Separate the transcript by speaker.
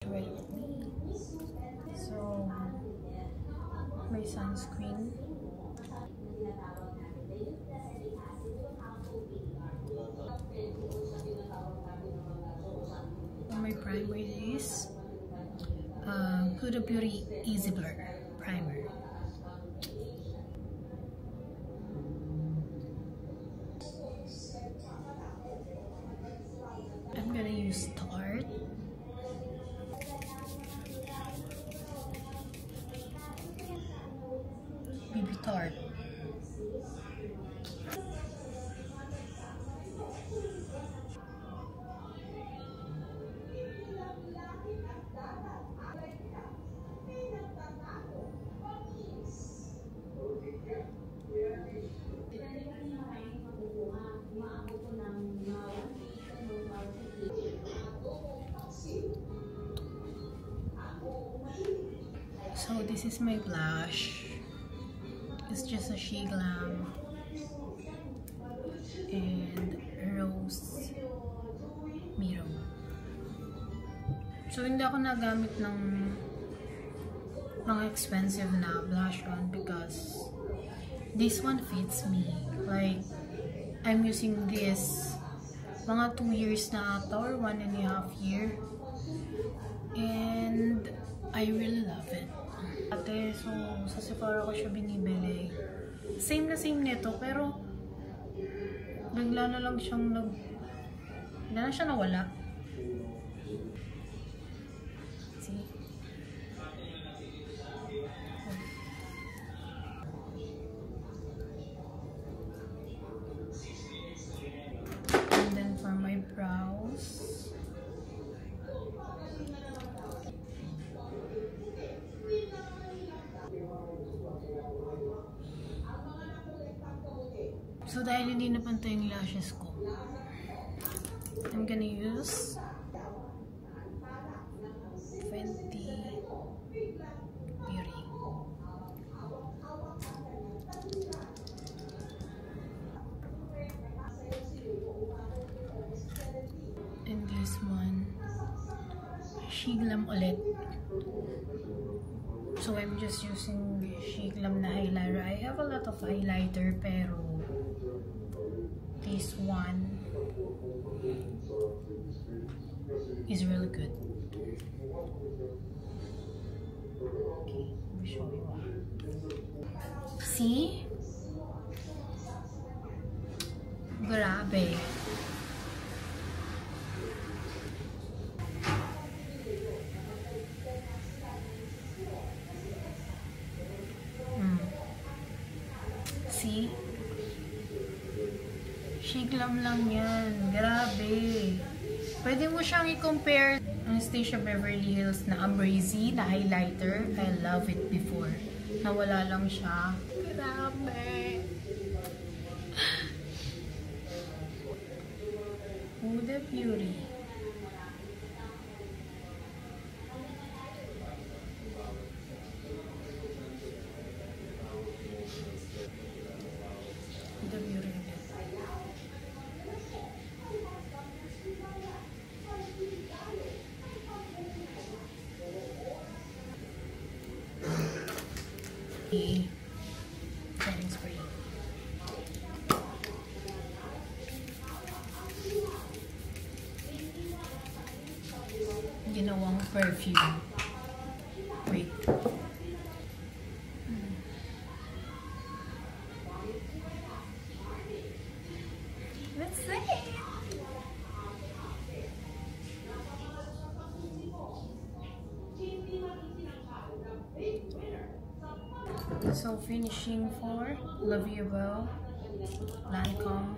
Speaker 1: Ready with me. So, my sunscreen. My primer is Huda Beauty Easy Blur Primer. I'm gonna use Tarte. BB Tarte. So this is my blush. It's just a She Glam and Rose Miro. So hindi ako nagamit ng expensive na blush on because this one fits me. Like, I'm using this mga 2 years na ata or 1.5 year. And I really love it. Ate, so sa Sephora ko siya binibili. Same na same nito, pero bigla na lang siyang bigla na siya nawala. See? And then for my brows, so dahil hindi napantay yung lashes ko, I'm gonna use Fenty Beauty. And this one, She Glam ulit. So I'm just using She Glam na highlighter. I have a lot of highlighter, pero this one is really good. Okay, let me show you. See? Grabe. See? She Glam lang yan. Grabe. Pwede mo siyang i-compare Anastasia Beverly Hills na Abrazy na highlighter. I love it before. Nawala lang siya. Grabe. Huda Beauty. Huda Beauty. Setting spray. Ginawang perfume. Wait. Let's see. So finishing for La Vie Belle Lancome